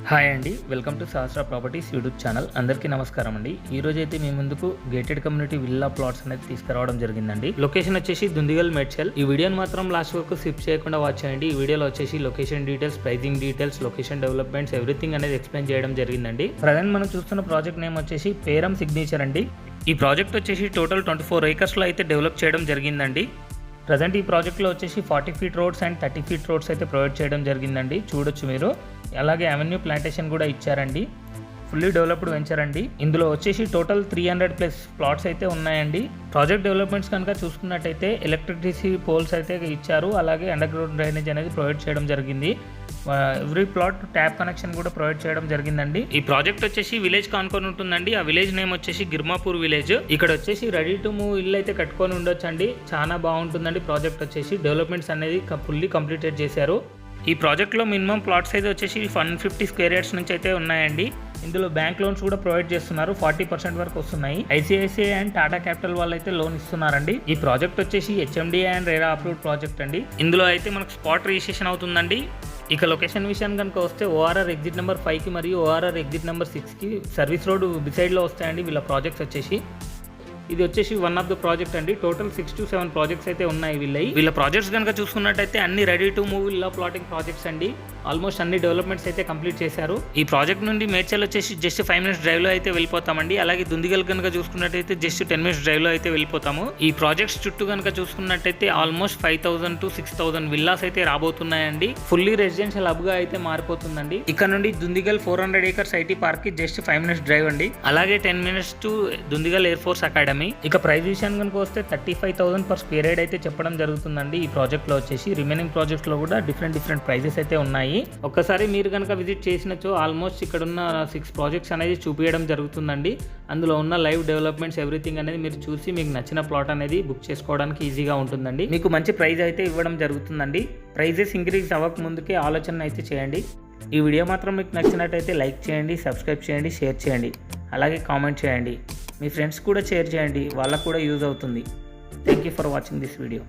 Hi అండి, welcome to Sahasra properties YouTube channel. అందరికీ నమస్కారం అండి. ఈ రోజు అయితే మీ ముందుకు గేటెడ్ కమ్యూనిటీ విల్లా ప్లాట్స్ అనేది తీసుకురావడం జరిగిందండి. లొకేషన్ వచ్చేసి దుందిగల్ మేడ్చల్. ఈ వీడియోని మాత్రం లాస్ట్ వరకు స్కిప్ చేయకుండా వాచ్ చేయండి. ఈ వీడియోలో వచ్చేసి location details, pricing details, location developments everything అనేది ఎక్స్ప్లెయిన్ చేయడం జరిగిందండి. ప్రజెంట్ మనం చూస్తున్న ప్రాజెక్ట్ నేమ్ వచ్చేసి పేరం సిగ్నేచర్ అండి. ఈ ప్రాజెక్ట్ వచ్చేసి టోటల్ 24 acres లో అయితే డెవలప్ చేయడం జరిగిందండి. ప్రజెంట్ ఈ ప్రాజెక్ట్లో వచ్చేసి 40 feet roads and 30 feet roads అయితే ప్రొవైడ్ చేయడం జరిగిందండి. చూడొచ్చు మీరు. అలాగే అవెన్యూ ప్లాంటేషన్ కూడా ఇచ్చారండి. ఫుల్లీ డెవలప్డ్ వెంచర్ అండి. ఇందులో వచ్చేసి టోటల్ 300+ ప్లాట్స్ అయితే ఉన్నాయండి. ప్రాజెక్ట్ డెవలప్మెంట్స్ కనుక చూసుకున్నట్టయితే ఎలక్ట్రిసిటీ పోల్స్ అయితే ఇచ్చారు. అలాగే అండర్ గ్రౌండ్ డ్రైనేజ్ అనేది ప్రొవైడ్ చేయడం జరిగింది. ఎవ్రీ ప్లాట్ ట్యాప్ కనెక్షన్ కూడా ప్రొవైడ్ చేయడం జరిగిందండి. ఈ ప్రాజెక్ట్ వచ్చేసి విలేజ్ కానుకొని ఉంటుందండి. ఆ విలేజ్ నేమ్ వచ్చేసి గిర్మాపూర్ విలేజ్. ఇక్కడ వచ్చేసి రెడీ టు మూవ్ ఇల్లు అయితే కట్టుకొని ఉండొచ్చండి. చాలా బాగుంటుందండి. ప్రాజెక్ట్ వచ్చేసి డెవలప్మెంట్స్ అనేది ఫుల్లీ కంప్లీటెడ్ చేశారు. ఈ ప్రాజెక్ట్లో మినిమం ప్లాట్ సైజ్ వచ్చేసి 150 square yards నుంచి అయితే ఉన్నాయండి. ఇందులో బ్యాంక్ లోన్స్ కూడా ప్రొవైడ్ చేస్తున్నారు. 40% వరకు వస్తున్నాయి. ఐసిఐసిఐ అండ్ టాటా క్యాపిటల్ వాళ్ళు అయితే లోన్ ఇస్తున్నారండి. ఈ ప్రాజెక్ట్ వచ్చేసి HMDA and RERA approved project అండి. ఇందులో అయితే మనకు స్పాట్ రిజిస్ట్రేషన్ అవుతుందండి. ఇక లొకేషన్ విషయానికి కనుక వస్తే ఓఆర్ఆర్ ఎగ్జిట్ నెంబర్ 5కి మరియు ఓఆర్ఆర్ ఎగ్జిట్ నెంబర్ 6కి సర్వీస్ రోడ్ బిసైడ్లో వస్తాయండి వీళ్ళ ప్రాజెక్ట్స్ వచ్చేసి. ఇది వచ్చేసి వన్ ఆఫ్ ద ప్రాజెక్ట్ అండి. టోటల్ 6 to 7 ప్రాజెక్ట్స్ అయితే ఉన్నాయి వీళ్ళ ప్రాజెక్ట్స్ కనుక చూసుకున్నట్టయితే అన్ని రెడీ టు మూవ్ ఇల్లా ప్లాటింగ్ ప్రాజెక్ట్స్ అండి. ఆల్మోస్ట్ అన్ని డెవలప్మెంట్స్ అయితే కంప్లీట్ చేశారు. ఈ ప్రాజెక్ట్ నుండి మేడ్చల్ వచ్చేసి జస్ట్ 5 minutes డ్రైవ్లో అయితే వెళ్ళిపోతామండి. అలాగే దుందిగల్ కనుక చూసుకున్నట్టయితే జస్ట్ 10 minutes డ్రైవ్లో అయితే వెళ్ళిపోతాము. ఈ ప్రాజెక్ట్స్ చుట్టూ కనుక చూసుకున్నట్టయితే ఆల్మోస్ట్ 5,000 to 6,000 విల్లాస్ అయితే రాబోతున్నాయండి. ఫుల్లీ రెసిడెన్షియల్ హబ్గా అయితే మారిపోతుందండి. ఇక్కడ నుండి దుందిగల్ 400 acres ఐటీ పార్క్ కి జస్ట్ 5 minutes డ్రైవ్ అండి. అలాగే 10 minutes to Dundigal air force academy. ఇక ప్రైస్ విషయానికి కనుక వస్తే 35,000 per square yard అయితే చెప్పడం జరుగుతుందండి. ఈ ప్రాజెక్ట్ లో వచ్చేసి రిమైనింగ్ ప్రాజెక్ట్స్ లో కూడా డిఫరెంట్ ప్రైజెస్ అయితే ఉన్నాయి. ఒక్కసారి మీరు కనుక విజిట్ చేసినచో ఆల్మోస్ట్ ఇక్కడ ఉన్న 6 ప్రాజెక్ట్స్ అనేది చూపించడం జరుగుతుందండి. అందులో ఉన్న లైవ్ డెవలప్మెంట్స్ ఎవ్రీథింగ్ అనేది మీరు చూసి మీకు నచ్చిన ప్లాట్ అనేది బుక్ చేసుకోవడానికి ఈజీగా ఉంటుందండి. మీకు మంచి ప్రైస్ అయితే ఇవ్వడం జరుగుతుందండి. ప్రైజెస్ ఇంక్రీజ్ అవ్వక ముందుకే ఆలోచన అయితే చేయండి. ఈ వీడియో మాత్రం మీకు నచ్చినట్టయితే లైక్ చేయండి, సబ్స్క్రైబ్ చేయండి, షేర్ చేయండి, అలాగే కామెంట్ చేయండి. మీ ఫ్రెండ్స్ కూడా షేర్ చేయండి, వాళ్ళకు కూడా యూజ్ అవుతుంది. Thank you for watching this video.